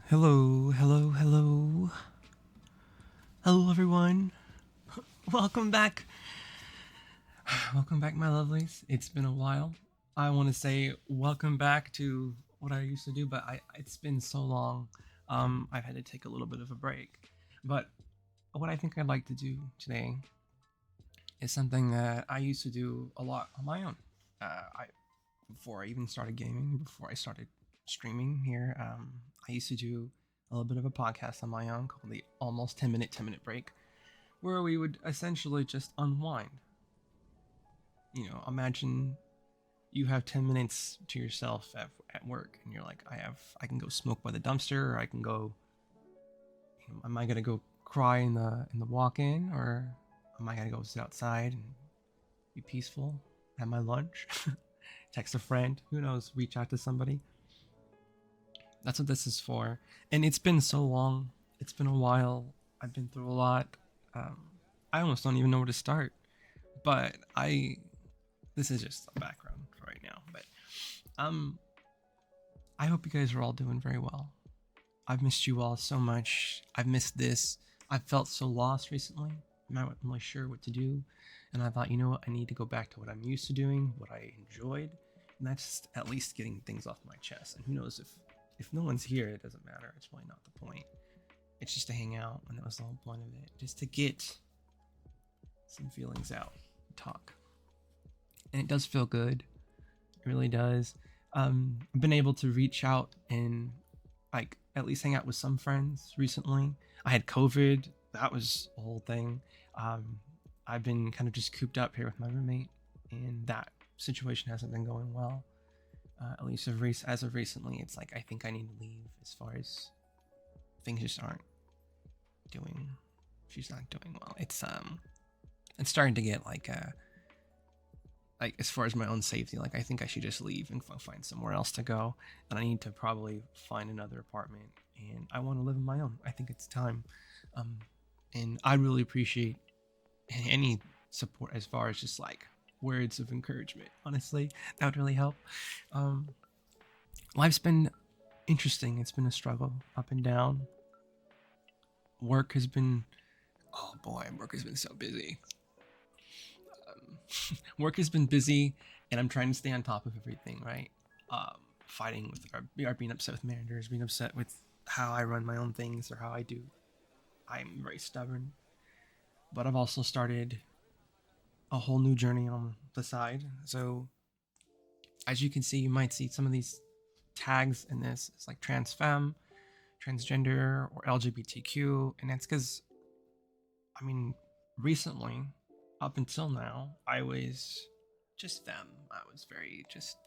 Hello, hello, hello. Hello, everyone. Welcome back. Welcome back, my lovelies. It's been a while. I want to say welcome back to what I used to do, but it's been so long. I've had to take a little bit of a break. But what I think I'd like to do today is something that I used to do a lot on my own. I Before I even started gaming, before I started streaming here, I used to do a little bit of a podcast on my own called the Almost 10 Minute Break, where we would essentially just unwind. Imagine you have 10 minutes to yourself at work and you're like, I can go smoke by the dumpster, or I can go, am I going to go cry in the walk-in, or am I going to go sit outside and be peaceful, have my lunch, text a friend, who knows, reach out to somebody. That's what this is for. And it's been so long. It's been a while. I've been through a lot. Um, I almost don't even know where to start. But this is just a background for right now. But um, I hope you guys are all doing very well. I've missed you all so much. I've missed this. I've felt so lost recently. I'm not really sure what to do. And I thought, you know what? I need to go back to what I'm used to doing, what I enjoyed. And that's at least getting things off my chest. And who knows, if no one's here, it doesn't matter. It's really not the point. It's just to hang out, and that was the whole point of it. Just to get some feelings out, talk. And it does feel good. It really does. I've been able to reach out and like at least hang out with some friends recently. I had COVID. That was a whole thing. I've been kind of just cooped up here with my roommate, and that situation hasn't been going well. At least as of recently, it's like I think I need to leave, as far as things just aren't doing. She's not doing well. It's starting to get like as far as my own safety, like I think I should just leave and find somewhere else to go, and I need to probably find another apartment, and I want to live on my own. I think it's time. And I really appreciate any support as far as just like words of encouragement. Honestly, that would really help. um Life's been interesting. It's been a struggle, up and down. Work has been, oh boy, work has been so busy. Work has been busy, and I'm trying to stay on top of everything, right? Fighting with or being upset with managers, being upset with how I run my own things or how I do. I'm very stubborn, but I've also started a whole new journey on the side. So as you can see, you might see some of these tags in this. It's like trans femme, transgender, or LGBTQ, and that's because, I mean, recently, up until now, I was just them. I was very just.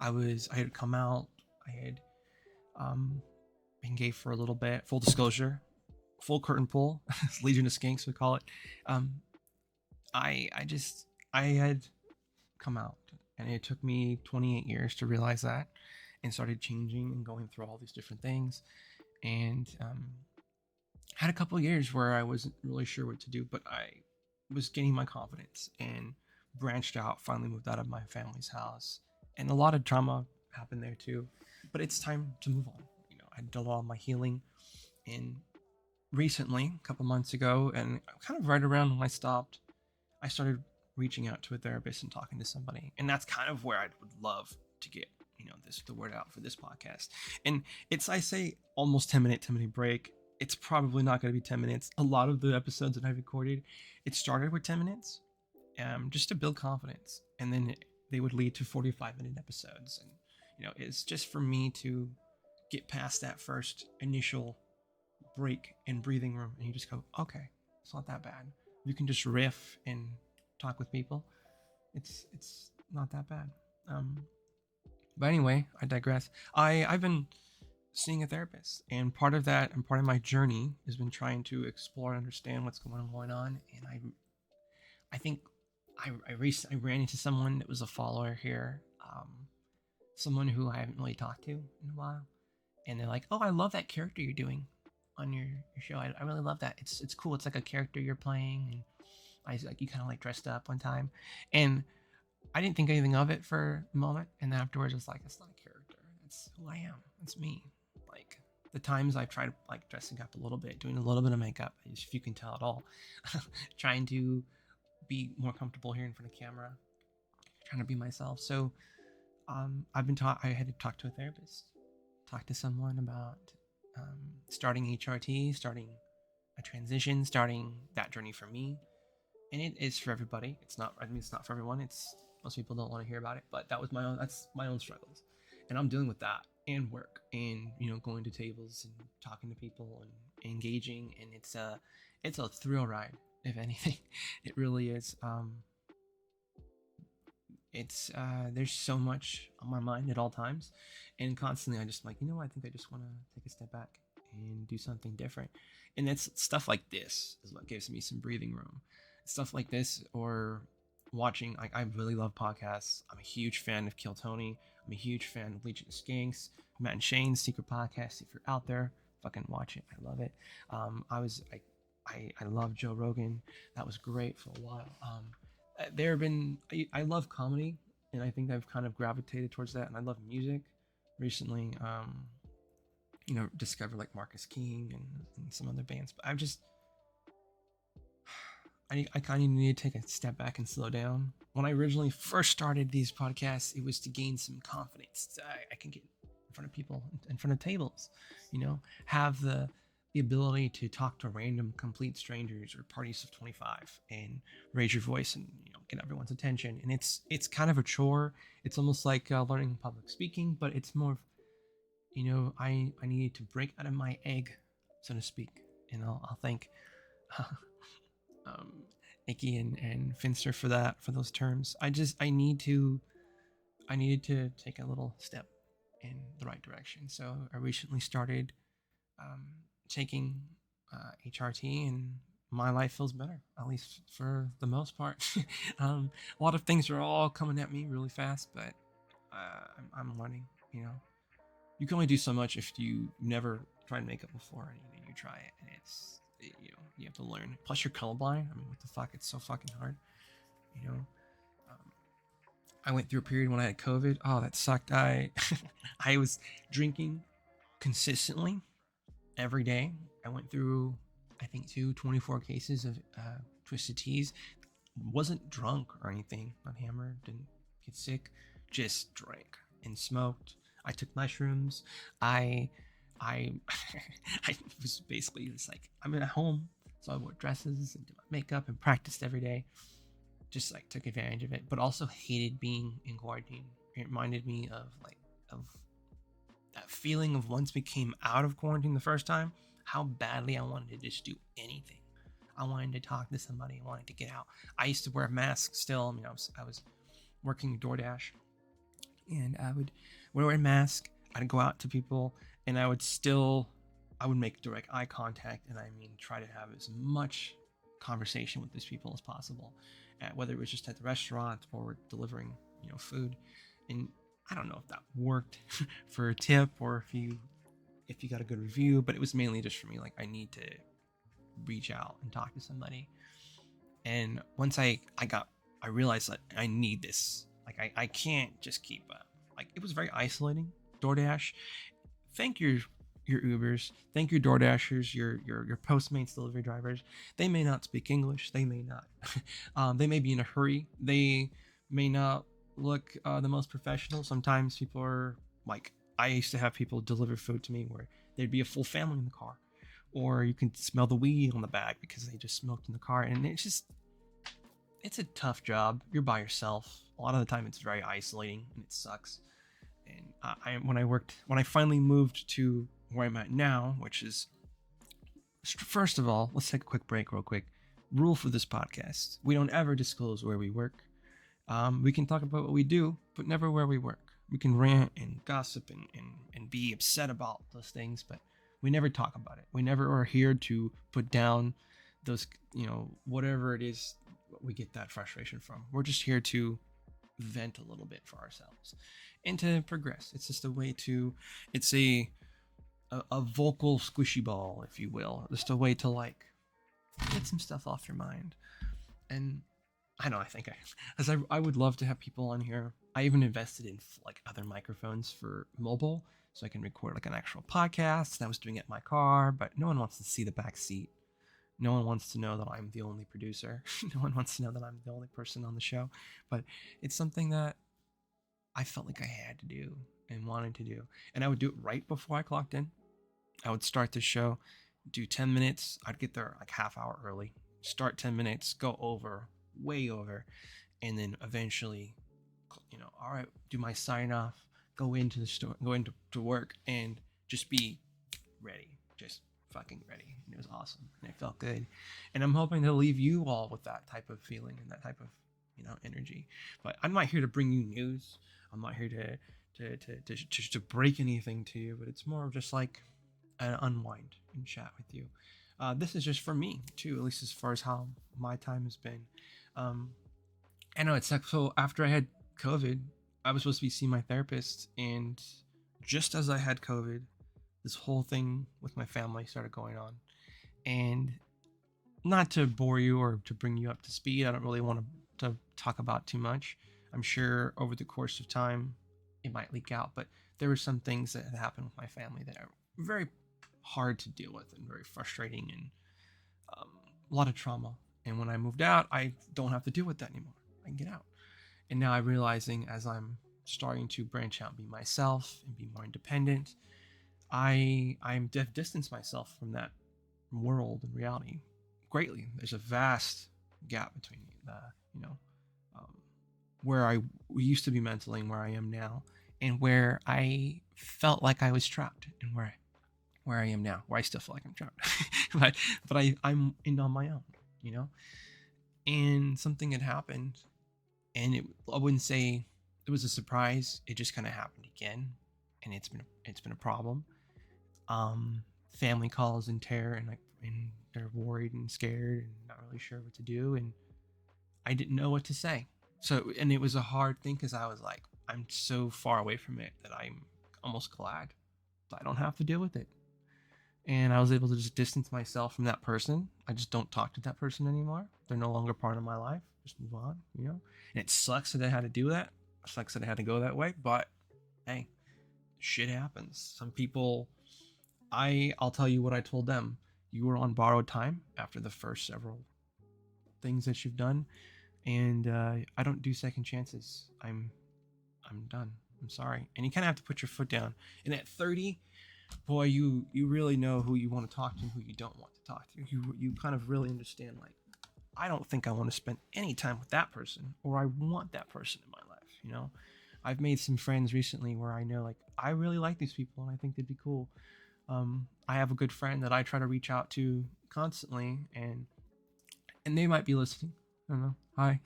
I had come out. I had been gay for a little bit. Full disclosure, full curtain pull, Legion of Skinks we call it. Um, I had come out, and it took me 28 years to realize that, and started changing and going through all these different things, and had a couple of years where I wasn't really sure what to do, but I was gaining my confidence and branched out. Finally, moved out of my family's house, and a lot of trauma happened there too. But it's time to move on. I did a lot of my healing, and recently, a couple months ago, and kind of right around when I stopped, I started reaching out to a therapist and talking to somebody, and that's kind of where I would love to get the word out for this podcast. And I say almost 10 minute break. It's probably not going to be 10 minutes. A lot of the episodes that I recorded, it started with 10 minutes, just to build confidence, and then they would lead to 45-minute episodes. And it's just for me to get past that first initial break and breathing room, and you just go, okay, it's not that bad. You can just riff and talk with people. It's not that bad. But anyway, I digress. I've been seeing a therapist, and part of that and part of my journey has been trying to explore and understand what's going on. And I think I recently ran into someone that was a follower here, someone who I haven't really talked to in a while, and they're like, "Oh, I love that character you're doing on your show. I really love that. It's cool. It's like a character you're playing." And you kind of like dressed up one time, and I didn't think anything of it for a moment, and then afterwards it's like, it's not a character. It's who I am. It's me. Like, The times I've tried like dressing up a little bit, doing a little bit of makeup, if you can tell at all, trying to be more comfortable here in front of camera, trying to be myself. So I've been taught. I had to talk to a therapist, talk to someone about starting HRT, starting a transition, starting that journey for me. And it is for everybody. It's not. I mean, it's not for everyone. It's most people don't want to hear about it, but that was my own. That's my own struggles, and I'm dealing with that and work and going to tables and talking to people and engaging. And it's a thrill ride, if anything. It really is. It's there's so much on my mind at all times, and constantly I just like I think I just want to take a step back and do something different. And it's stuff like this is what gives me some breathing room. Stuff like this, or watching. I really love podcasts. I'm a huge fan of Kill Tony. I'm a huge fan of Legion of Skanks, Matt and Shane's secret podcast. If you're out there, fucking watch it. I love it. I love Joe Rogan. That was great for a while. There have been I love comedy, and I think I've kind of gravitated towards that. And I love music. Recently, discovered like Marcus King and some other bands. But I've just I kind of need to take a step back and slow down. When I originally first started these podcasts, it was to gain some confidence. I can get in front of people, in front of tables, have the ability to talk to random complete strangers or parties of 25 and raise your voice and get everyone's attention. And it's kind of a chore. It's almost like learning public speaking, but it's more of, I needed to break out of my egg, so to speak. And I'll thank Icky and Finster for those terms. I needed to take a little step in the right direction. So I recently started taking HRT, and my life feels better, at least for the most part. A lot of things are all coming at me really fast, but I'm learning. You can only do so much if you never tried makeup before, and you try it, and you have to learn. Plus, you're colorblind. I mean, what the fuck? It's so fucking hard. I went through a period when I had COVID. Oh, that sucked. I was drinking consistently every day. I went through, I think, 24 cases of twisted teas. Wasn't drunk or anything. Not hammered. Didn't get sick. Just drank and smoked. I took mushrooms. I I was basically just like, I'm at home, so I wore dresses and did my makeup and practiced every day. Just like took advantage of it, but also hated being in quarantine. It reminded me of that feeling of once we came out of quarantine the first time, how badly I wanted to just do anything. I wanted to talk to somebody. I wanted to get out. I used to wear a mask still. I mean, I was working DoorDash, and I would wear a mask. I'd go out to people, and I would make direct eye contact, and I mean, try to have as much conversation with these people as possible, whether it was just at the restaurant or delivering, food. And I don't know if that worked for a tip or if you got a good review, but it was mainly just for me. Like, I need to reach out and talk to somebody. And once I realized that I need this. Like, I can't just keep like, it was very isolating. DoorDash, thank your Ubers, thank your DoorDashers, your Postmates delivery drivers. They may not speak English. They may not. They may be in a hurry. They may not look the most professional. Sometimes people are like, I used to have people deliver food to me where there'd be a full family in the car, or you can smell the weed on the bag because they just smoked in the car. And it's a tough job. You're by yourself. A lot of the time it's very isolating and it sucks. And when I finally moved to where I'm at now, which is, first of all, let's take a quick break real quick. Rule for this podcast: we don't ever disclose where we work. We can talk about what we do, but never where we work. We can rant and gossip and be upset about those things, but we never talk about it. We never are here to put down those, whatever it is we get that frustration from. We're just here to vent a little bit for ourselves and to progress. It's just a way to, it's a vocal squishy ball, if you will, just a way to like get some stuff off your mind. And I know, I think as I would love to have people on here. I even invested in like other microphones for mobile so I can record like an actual podcast. I was doing it in my car, but no one wants to see the back seat. No one wants to know that I'm the only producer. No one wants to know that I'm the only person on the show. But it's something that I felt like I had to do and wanted to do. And I would do it right before I clocked in. I would start the show, do 10 minutes. I'd get there like half hour early, start 10 minutes, go over, way over, and then eventually, all right, do my sign off, go into the store, go into to work, and just be ready. Just fucking ready. And it was awesome. And it felt good. And I'm hoping to leave you all with that type of feeling and that type of, energy. But I'm not here to bring you news. I'm not here to break anything to you, but it's more of just like an unwind and chat with you. This is just for me too, at least as far as how my time has been. I know it's like, so after I had COVID, I was supposed to be seeing my therapist, and just as I had COVID, this whole thing with my family started going on. And not to bore you or to bring you up to speed, I don't really want to talk about too much. I'm sure over the course of time it might leak out, but there were some things that had happened with my family that are very hard to deal with and very frustrating, and a lot of trauma. And when I moved out, I don't have to deal with that anymore. I can get out. And now I'm realizing, as I'm starting to branch out and be myself and be more independent, I'm distanced myself from that world and reality greatly. There's a vast gap between the, you know, um, where I used to be mentally and where I am now, and where I felt like I was trapped, and where I am now, where I still feel like I'm trapped, but I'm in on my own, you know. And something had happened, and I wouldn't say it was a surprise. It just kind of happened again, and it's been a problem. Family calls in terror, and they're worried and scared and not really sure what to do, and I didn't know what to say. So, and it was a hard thing because I was like, I'm so far away from it that I'm almost glad that I don't have to deal with it. And I was able to just distance myself from that person. I just don't talk to that person anymore. They're no longer part of my life. Just move on, you know? And it sucks that I had to do that. It sucks that I had to go that way. But hey, shit happens. Some people, I'll tell you what I told them. You were on borrowed time after the first several things that you've done. And I don't do second chances. I'm done. I'm sorry. And you kind of have to put your foot down. And at 30, boy, you really know who you want to talk to and who you don't want to talk to. You kind of really understand, like, I don't think I want to spend any time with that person, or I want that person in my life, you know. I've made some friends recently where I know, like, I really like these people and I think they'd be cool. I have a good friend that I try to reach out to constantly, and they might be listening. I don't know. Hi.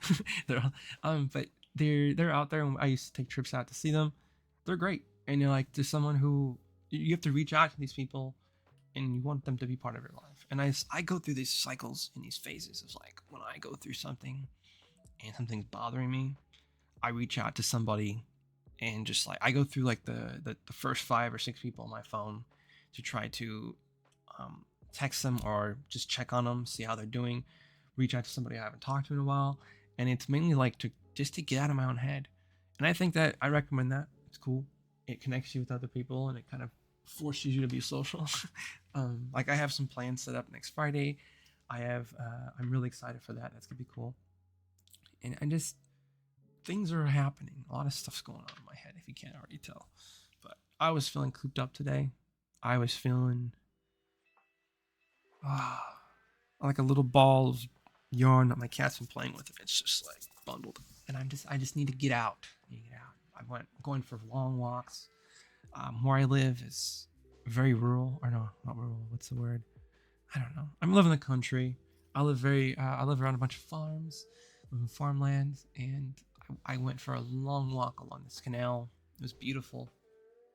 But they're out there, and I used to take trips out to see them. They're great, and you're like, to someone who you have to reach out to these people, and you want them to be part of your life. And I go through these cycles and these phases of, like, when I go through something and something's bothering me, I reach out to somebody, and just like I go through like the first 5 or 6 people on my phone to try to text them or just check on them, see how they're doing, reach out to somebody I haven't talked to in a while. And it's mainly like to get out of my own head. And I think that I recommend that. It's cool. It connects you with other people, and it kind of forces you to be social. Like, I have some plans set up next Friday. I'm really excited for that. That's gonna be cool. And I just, things are happening. A lot of stuff's going on in my head, if you can't already tell. But I was feeling cooped up today. I was feeling like a little ball of yarn that my cat's been playing with. It's just like bundled, and I just need to get out. I'm going for long walks. Where I live is very rural, or no, not rural. What's the word? I don't know. I'm living in the country. I live around a bunch of farms, live in farmland, and I went for a long walk along this canal. It was beautiful,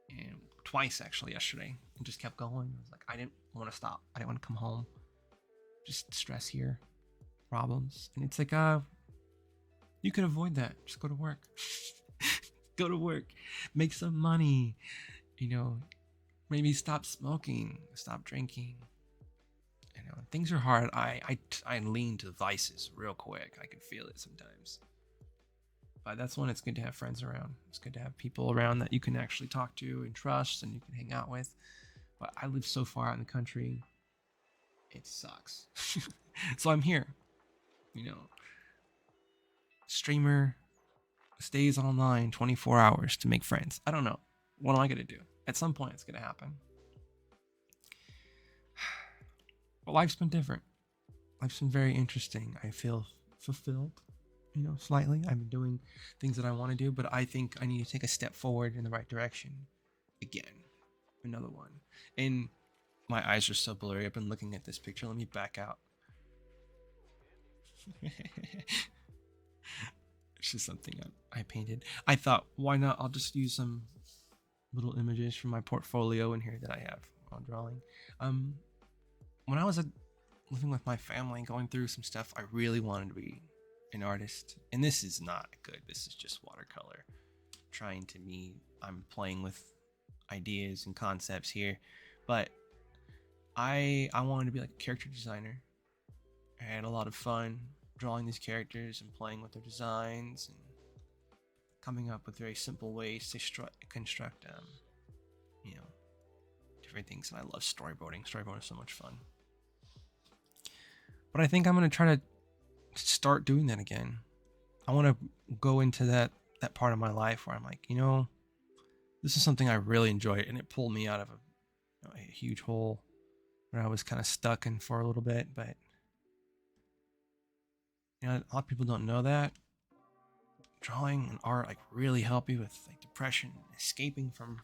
and twice actually yesterday, and just kept going. I was like, I didn't want to stop. I didn't want to come home. Just stress here, problems, and it's like, you could avoid that. Just go to work. Go to work, make some money, maybe stop smoking, stop drinking, things are hard, I lean to vices real quick. I can feel it sometimes. But that's when it's good to have friends around. It's good to have people around that you can actually talk to and trust and you can hang out with. But I live so far out in the country, it sucks. So I'm here, you know, streamer stays online 24 hours to make friends. I don't know. What am I going to do? At some point, it's going to happen. But life's been different. Life's been very interesting. I feel fulfilled, slightly. I've been doing things that I want to do, but I think I need to take a step forward in the right direction. Again, another one. And my eyes are so blurry. I've been looking at this picture. Let me back out. It's just something I painted. I thought, why not? I'll just use some little images from my portfolio in here that I have while drawing. When I was living with my family, going through some stuff, I really wanted to be an artist. And this is not good. This is just watercolor. I'm playing with ideas and concepts here. But I wanted to be like a character designer. I had a lot of fun drawing these characters and playing with their designs and coming up with very simple ways to construct different things. And I love storyboarding. Storyboarding is so much fun. But I think I'm going to try to start doing that again. I want to go into that part of my life where I'm like, this is something I really enjoy, and it pulled me out of a huge hole where I was kind of stuck in for a little bit. But a lot of people don't know that drawing and art really help you with depression, escaping from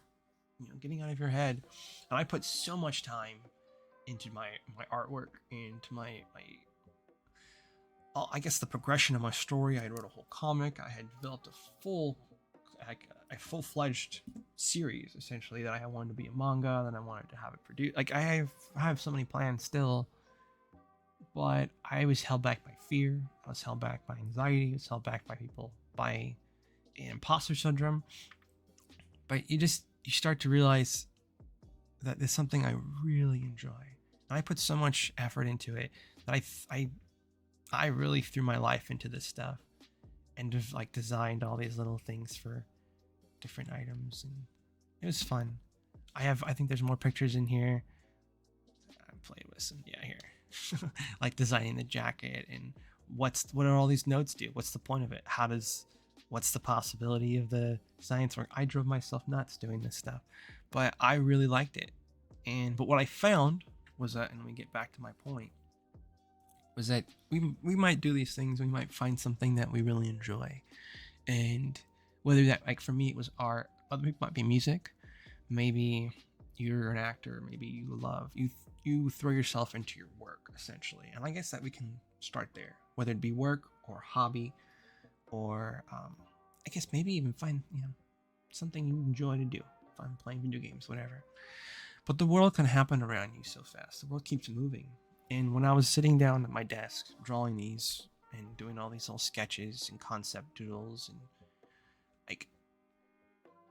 getting out of your head. And I put so much time into my artwork, into my I guess the progression of my story. I wrote a whole comic. I had developed a full-fledged series essentially that I wanted to be a manga. Then I wanted to have it produced. I have so many plans still, but I was held back by fear. I was held back by anxiety. I was held back by imposter syndrome. But you start to realize that there's something I really enjoy. And I put so much effort into it that I really threw my life into this stuff and designed all these little things for different items, and it was fun. I think there's more pictures in here. I played with some, here. Designing the jacket and what do all these notes do? What's the point of it? What's the possibility of the science work? I drove myself nuts doing this stuff, but I really liked it. But what I found was that, and let me get back to my point, was that we might do these things, we might find something that we really enjoy. And whether that, for me, it was art, other people might be music, maybe you're an actor, maybe you throw yourself into your work, essentially. And I guess that we can start there, whether it be work or hobby, or I guess maybe even find something you enjoy to do, fun playing video games, whatever. But the world can happen around you so fast. The world keeps moving. And when I was sitting down at my desk drawing these and doing all these little sketches and concept doodles, and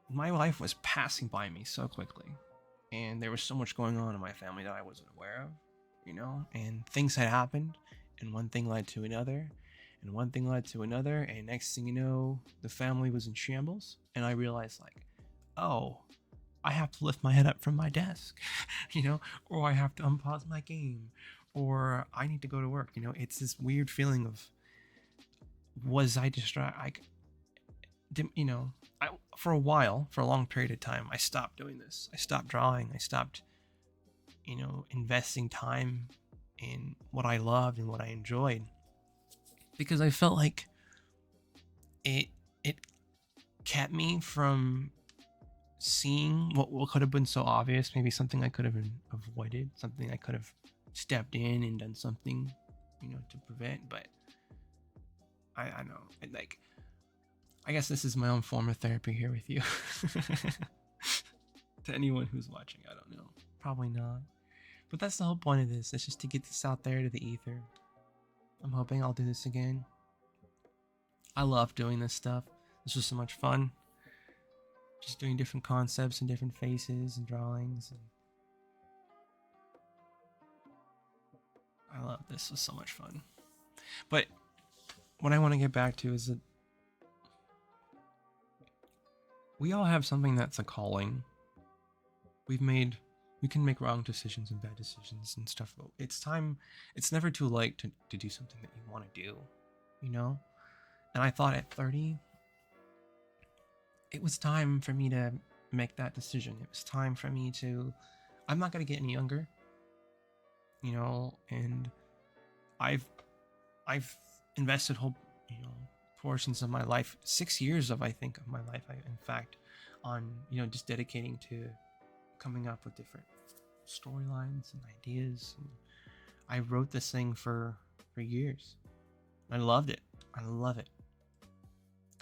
my life was passing by me so quickly, and there was so much going on in my family that I wasn't aware of, and things had happened, and one thing led to another, and one thing led to another, and next thing you know, the family was in shambles, and I realized oh, I have to lift my head up from my desk, or I have to unpause my game, or I need to go to work. It's this weird feeling of, was I distracted? For a while, for a long period of time, I stopped doing this. I stopped drawing. I stopped, investing time in what I loved and what I enjoyed, because I felt like it kept me from seeing what could have been so obvious. Maybe something I could have avoided, something I could have stepped in and done something, to prevent. But I know, I guess this is my own form of therapy here with you. To anyone who's watching, I don't know. Probably not. But that's the whole point of this. It's just to get this out there to the ether. I'm hoping I'll do this again. I love doing this stuff. This was so much fun. Just doing different concepts and different faces and drawings. I love this. It was so much fun. But what I want to get back to is that we all have something that's a calling. We can make wrong decisions and bad decisions and stuff, but it's never too late to do something that you want to do, you know? And I thought at 30, it was time for me to make that decision. It was time for me to, I'm not going to get any younger, you know, and I've invested whole, portions of my life, 6 years of, I think, of my life, in fact, on, just dedicating to coming up with different storylines and ideas. And I wrote this thing for years. I loved it. I love it.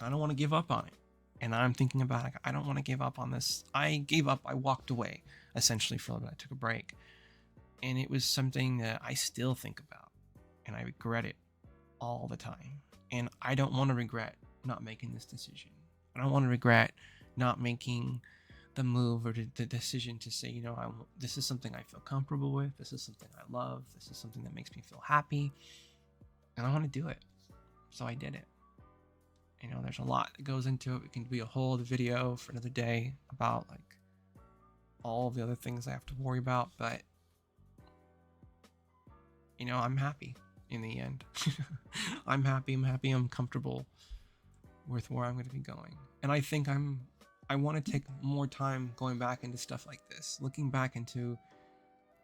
I don't want to give up on it. And I'm thinking about, like, I don't want to give up on this. I gave up. I walked away, essentially, for a little bit. I took a break. And it was something that I still think about. And I regret it all the time. And I don't want to regret not making this decision. I don't want to regret not making the move or the decision to say, this is something I feel comfortable with. This is something I love. This is something that makes me feel happy. And I want to do it. So I did it. There's a lot that goes into it. It can be a whole other video for another day about, like, all the other things I have to worry about. But, I'm happy in the end. I'm happy. I'm comfortable with where I'm going to be going. And I think I want to take more time going back into stuff like this. Looking back into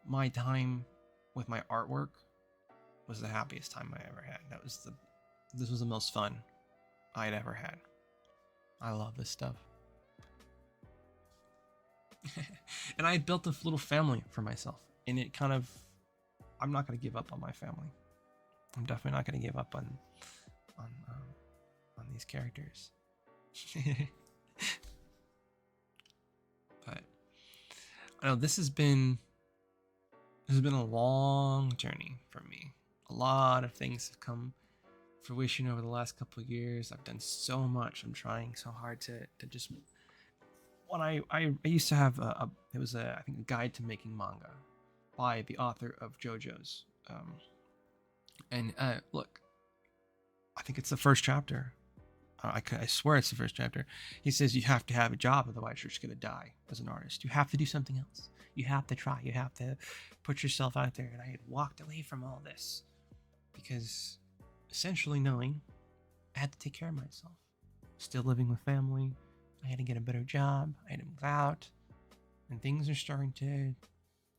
my time with my artwork was the happiest time I ever had. This was the most fun I'd ever had. I love this stuff. And I had built a little family for myself. And it kind of, I'm not going to give up on my family. I'm definitely not going to give up on these characters. But I know this has been a long journey for me. A lot of things have come fruition over the last couple of years. I've done so much. I'm trying so hard to just. When I used to have I think a guide to making manga by the author of JoJo's. And look, I think it's the first chapter. I swear it's the first chapter. He says you have to have a job, otherwise you're just going to die as an artist. You have to do something else. You have to try. You have to put yourself out there. And I had walked away from all this because essentially knowing I had to take care of myself. Still living with family. I had to get a better job. I had to move out. And things are starting to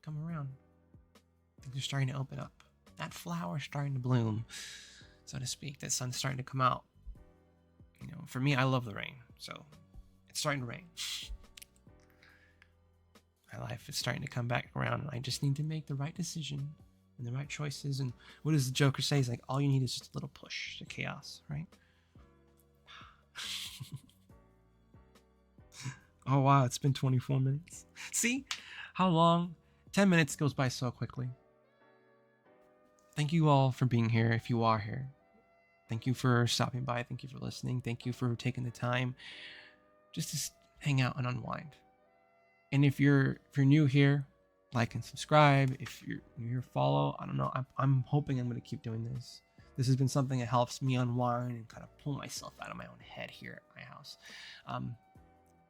come around. Things are starting to open up. That flower's starting to bloom, so to speak. That sun's starting to come out. For me, I love the rain, so it's starting to rain. My life is starting to come back around, and I just need to make the right decision and the right choices. And what does the Joker say? He's like, all you need is just a little push to chaos, right? Oh, wow, it's been 24 minutes. See how long? 10 minutes goes by so quickly. Thank you all for being here, if you are here. Thank you for stopping by. Thank you for listening. Thank you for taking the time just to hang out and unwind. And if you're new here, like and subscribe. If you're new here, follow. I don't know. I'm hoping I'm going to keep doing this. This has been something that helps me unwind and kind of pull myself out of my own head here at my house.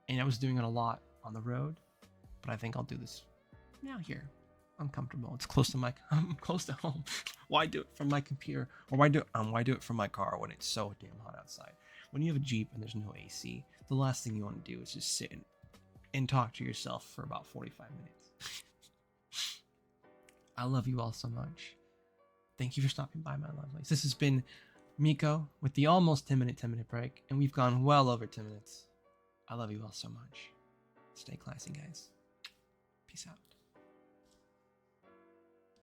And I was doing it a lot on the road, but I think I'll do this now here. I'm comfortable. It's close to I'm close to home. Why do it from my computer? Or why do it from my car when it's so damn hot outside? When you have a Jeep and there's no AC, the last thing you want to do is just sit and talk to yourself for about 45 minutes. I love you all so much. Thank you for stopping by, my lovelies. This has been Meeko with the almost 10 minute break, and we've gone well over 10 minutes. I love you all so much. Stay classy, guys. Peace out.